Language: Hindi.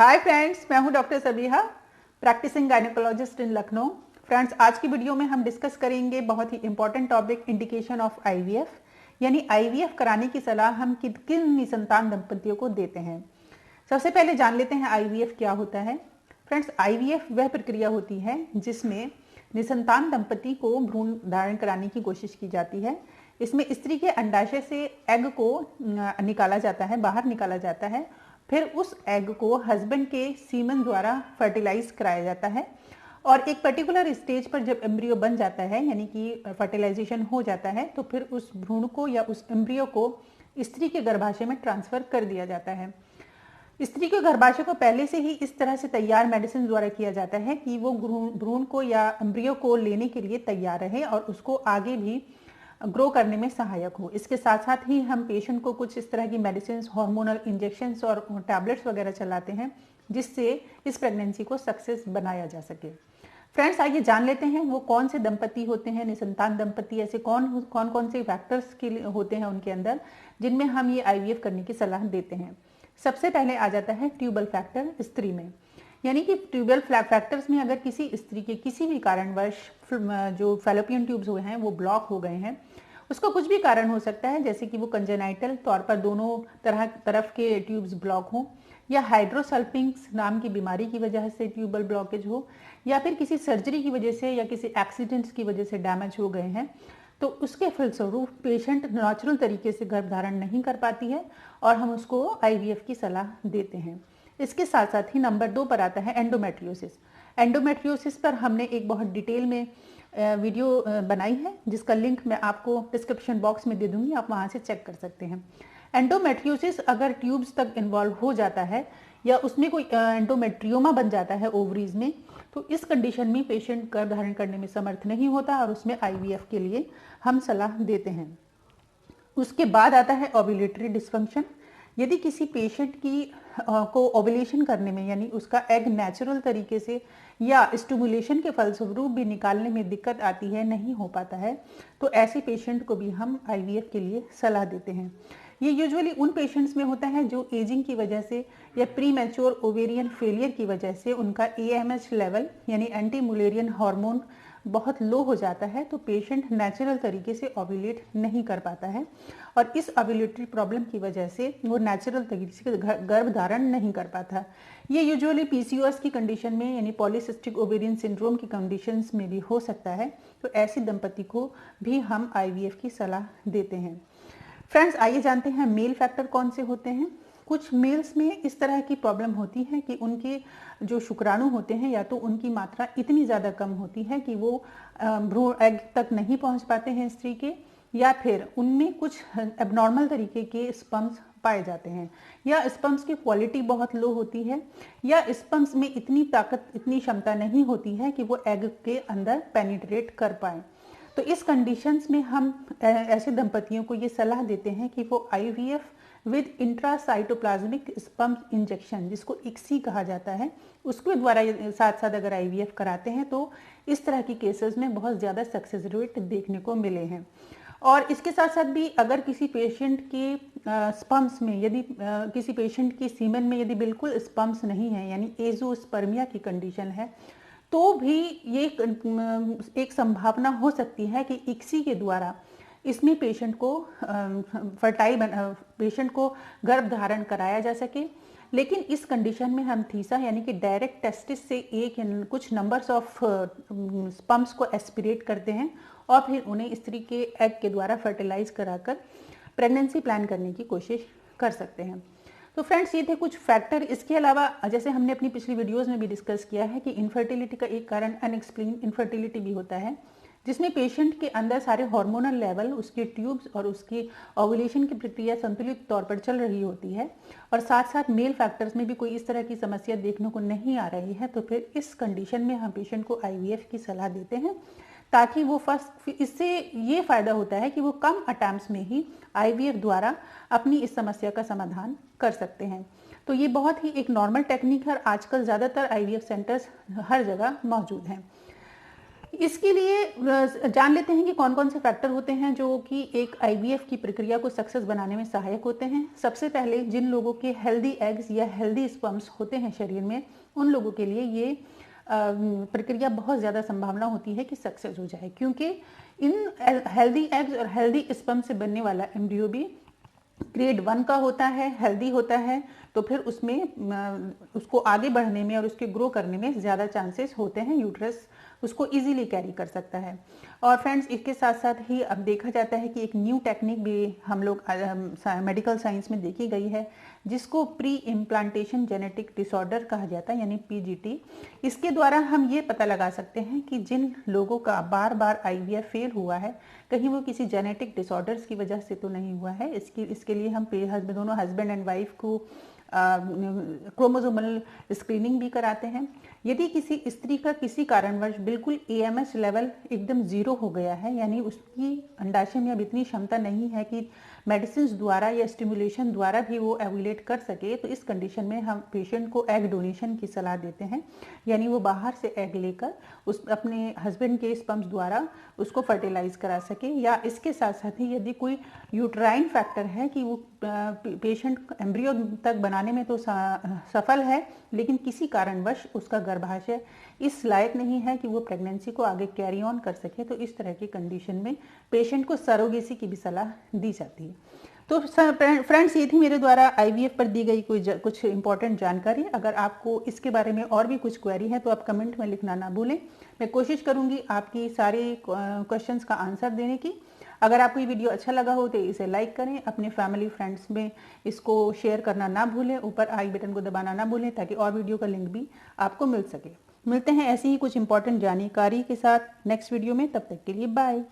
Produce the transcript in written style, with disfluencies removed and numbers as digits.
हाय फ्रेंड्स, मैं हूं doctor Sabiha, practising gynaecologist in Lucknow. Friends, आज की वीडियो में हम डिस्कस करेंगे बहुत ही important topic, indication of IVF, यानी आईवीएफ कराने की सलाह हम किन किन निसंतान दंपतियों को देते हैं। सबसे पहले जान लेते हैं आईवीएफ क्या होता है। फ्रेंड्स, आईवीएफ वह प्रक्रिया होती है जिसमें निसंतान दंपति को भ्रूण धारण कराने की कोशिश की जाती है। इसमें स्त्री के अंडाशय से एग को निकाला जाता है, बाहर निकाला जाता है। फिर उस एग को हस्बैंड के सीमन द्वारा फर्टिलाइज कराया जाता है और एक पर्टिकुलर स्टेज पर जब एम्ब्रियो बन जाता है, यानी कि फर्टिलाइजेशन हो जाता है, तो फिर उस भ्रूण को या उस एम्ब्रियो को स्त्री के गर्भाशय में ट्रांसफर कर दिया जाता है। स्त्री के गर्भाशय को पहले से ही इस तरह से तैयार मेडिसिन द्वारा किया जाता है कि वो भ्रूण को या एम्ब्रियो को लेने के लिए तैयार रहे और उसको आगे भी ग्रो करने में सहायक हो। इसके साथ साथ ही हम पेशेंट को कुछ इस तरह की मेडिसिन, हार्मोनल इंजेक्शंस और टैबलेट्स वगैरह चलाते हैं जिससे इस प्रेगनेंसी को सक्सेस बनाया जा सके। फ्रेंड्स, आइए जान लेते हैं वो कौन से दंपति होते हैं, निसंतान दंपति। ऐसे कौन कौन से फैक्टर्स के होते हैं उनके अंदर जिनमें हम ये आईवीएफ करने की सलाह देते हैं। सबसे पहले आ जाता है ट्यूबल फैक्टर स्त्री में, यानी कि ट्यूबल फैक्टर्स में अगर किसी स्त्री के किसी भी कारणवश जो फैलोपियन ट्यूब्स हुए हैं वो ब्लॉक हो गए हैं, उसका कुछ भी कारण हो सकता है, जैसे कि वो कंजेनाइटल तौर पर दोनों तरफ के ट्यूब्स ब्लॉक हों, या हाइड्रोसल्फिंग्स नाम की बीमारी की वजह से ट्यूबल ब्लॉकेज हो, या फिर किसी सर्जरी की वजह से या किसी एक्सीडेंट्स की वजह से डैमेज हो गए हैं, तो उसके फलस्वरूप पेशेंट नेचुरल तरीके से गर्भधारण नहीं कर पाती है और हम उसको आईवीएफ की सलाह देते हैं। इसके साथ साथ ही नंबर 2 पर आता है एंडोमेट्रियोसिस। एंडोमेट्रियोसिस पर हमने एक बहुत डिटेल में वीडियो बनाई है जिसका लिंक मैं आपको डिस्क्रिप्शन बॉक्स में दे दूंगी, आप वहां से चेक कर सकते हैं। एंडोमेट्रियोसिस अगर ट्यूब्स तक इन्वॉल्व हो जाता है या उसमें कोई एंडोमेट्रियोमा बन जाता है ओवरीज में, तो इस कंडीशन में पेशेंट गर्भधारण करने में समर्थ नहीं होता और उसमें आईवीएफ के लिए हम सलाह देते हैं। उसके बाद आता है ओव्यूलेटरी डिस्फंक्शन। यदि किसी पेशेंट की को ओव्यूलेशन करने में, यानी उसका एग नेचुरल तरीके से या स्टिमुलेशन के फलस्वरूप भी निकालने में दिक्कत आती है, नहीं हो पाता है, तो ऐसे पेशेंट को भी हम आईवीएफ के लिए सलाह देते हैं। ये यूजुअली उन पेशेंट्स में होता है जो एजिंग की वजह से या प्री मैच्योर ओवेरियन फेलियर की वजह से उनका एएमएच लेवल, यानी एंटी मुलेरियन हार्मोन, बहुत लो हो जाता है, तो पेशेंट नेचुरल तरीके से ओव्यूलेट नहीं कर पाता है और इस ओव्यूलेटरी प्रॉब्लम की वजह से वो नेचुरल तरीके से गर्भ धारण नहीं कर पाता। ये यूजुअली पीसीओएस की कंडीशन में, यानी पॉलीसिस्टिक ओवेरियन सिंड्रोम की कंडीशंस में भी हो सकता है, तो ऐसी दंपति को भी हम आईवीएफ की सलाह देते हैं। फ्रेंड्स, आइए जानते हैं मेल फैक्टर कौन से होते हैं। कुछ मेल्स में इस तरह की प्रॉब्लम होती है कि उनके जो शुक्राणु होते हैं, या तो उनकी मात्रा इतनी ज़्यादा कम होती है कि वो भ्रूण एग तक नहीं पहुंच पाते हैं स्त्री के, या फिर उनमें कुछ एबनॉर्मल तरीके के स्पर्म्स पाए जाते हैं, या स्पर्म्स की क्वालिटी बहुत लो होती है, या स्पर्म्स में इतनी ताकत, इतनी क्षमता नहीं होती है कि वो एग के अंदर पेनिट्रेट कर पाए। तो इस कंडीशंस में हम ऐसे दंपतियों को ये सलाह देते हैं कि वो IVF with intracytoplasmic sperm injection, जिसको इक्सी कहा जाता है, उसके द्वारा साथ साथ अगर आईवीएफ कराते हैं तो इस तरह की केसेस में बहुत ज़्यादा सक्सेस रेट देखने को मिले हैं। और इसके साथ साथ भी अगर किसी पेशेंट के स्पर्म्स में, यदि किसी पेशेंट की सीमन में यदि बिल्कुल स्पर्म्स नहीं है, यानी एजोस्पर्मिया की कंडीशन है, तो भी ये एक संभावना हो सकती है कि इक्सी के द्वारा इसमें पेशेंट को पेशेंट को गर्भ धारण कराया जा सके। लेकिन इस कंडीशन में हम थीसा, यानी कि डायरेक्ट टेस्टिस से एक कुछ नंबर्स ऑफ स्पर्म्स को एस्पिरेट करते हैं और फिर उन्हें स्त्री के एग के द्वारा फर्टिलाइज कराकर प्रेगनेंसी प्लान करने की कोशिश कर सकते हैं। तो फ्रेंड्स, ये थे कुछ फैक्टर। इसके अलावा जैसे हमने अपनी पिछली वीडियोस में भी डिस्कस किया है कि इनफर्टिलिटी का एक कारण अनएक्सप्लेन इनफर्टिलिटी भी होता है, जिसमें पेशेंट के अंदर सारे हार्मोनल लेवल, उसके ट्यूब्स और उसकी ओव्यूलेशन की प्रक्रिया संतुलित तौर पर चल रही होती है और साथ साथ मेल फैक्टर्स में भी कोई इस तरह की समस्या देखने को नहीं आ रही है, तो फिर इस कंडीशन में हम पेशेंट को आईवीएफ की सलाह देते हैं, ताकि वो इससे ये फायदा होता है कि वो कम अटेम्प्ट्स में ही आईवीएफ द्वारा अपनी इस समस्या का समाधान कर सकते हैं। तो ये बहुत ही एक नॉर्मल टेक्निक है और आजकल ज़्यादातर आईवीएफ सेंटर्स हर जगह मौजूद हैं। इसके लिए जान लेते हैं कि कौन कौन से फैक्टर होते हैं जो कि एक आईवीएफ की प्रक्रिया को सक्सेस बनाने में सहायक होते हैं। सबसे पहले जिन लोगों के हेल्दी एग्स या हेल्दी स्पर्म्स होते हैं शरीर में, उन लोगों के लिए ये प्रक्रिया बहुत ज़्यादा संभावना होती है कि सक्सेस हो जाए, क्योंकि इन हेल्दी एग्स और हेल्दी स्पर्म से बनने वाला एम्ब्रियो भी ग्रेड 1 का होता है, हेल्दी होता है, तो फिर उसमें उसको आगे बढ़ने में और उसके ग्रो करने में ज़्यादा चांसेस होते हैं, यूट्रस उसको इजीली कैरी कर सकता है। और फ्रेंड्स, इसके साथ साथ ही अब देखा जाता है कि एक न्यू टेक्निक भी हम लोग मेडिकल साइंस में देखी गई है, जिसको प्री इम्प्लांटेशन जेनेटिक डिसऑर्डर कहा जाता है, यानी पीजीटी। इसके द्वारा हम ये पता लगा सकते हैं कि जिन लोगों का बार बार आईवीएफ फेल हुआ है, कहीं वो किसी जेनेटिक डिसऑर्डर्स की वजह से तो नहीं हुआ है। इसके लिए हम दोनों हस्बैंड एंड वाइफ को क्रोमोसोमल स्क्रीनिंग भी कराते हैं। यदि किसी स्त्री का किसी कारणवश बिल्कुल एएमएस लेवल एकदम जीरो हो गया है, यानी उसकी अंडाशय में अब इतनी क्षमता नहीं है कि मेडिसिन द्वारा या स्टिमुलेशन द्वारा भी वो एवुलेट कर सके, तो इस कंडीशन में हम पेशेंट को एग डोनेशन की सलाह देते हैं, यानी वो बाहर से एग लेकर उस अपने हस्बैंड के स्पर्म्स द्वारा उसको फर्टिलाइज करा सके। या इसके साथ साथ ही यदि कोई यूट्राइन फैक्टर है कि वो पेशेंट एम्ब्रियो तक बनाने में तो सफल है, लेकिन किसी कारणवश उसका गर्भाशय इस लायक नहीं है कि वो प्रेगनेंसी को आगे कैरी ऑन कर सके, तो इस तरह की कंडीशन में पेशेंट को सरोगेसी की भी सलाह दी जाती है। तो फ्रेंड्स, ये थी मेरे द्वारा आईवीएफ पर दी गई कुछ इंपॉर्टेंट जानकारी। अगर आपको इसके बारे में और भी कुछ क्वेरी है तो आप कमेंट में लिखना ना भूलें। मैं कोशिश करूंगी आपकी सारी क्वेश्चंस का आंसर देने की। अगर आपको ये वीडियो अच्छा लगा हो तो इसे लाइक करें, अपने फैमिली फ्रेंड्स में इसको शेयर करना ना भूलें, ऊपर आई बटन को दबाना ना भूलें, ताकि और वीडियो का लिंक भी आपको मिल सके। मिलते हैं ऐसी ही कुछ इंपॉर्टेंट जानकारी के साथ नेक्स्ट वीडियो में, तब तक के लिए बाय।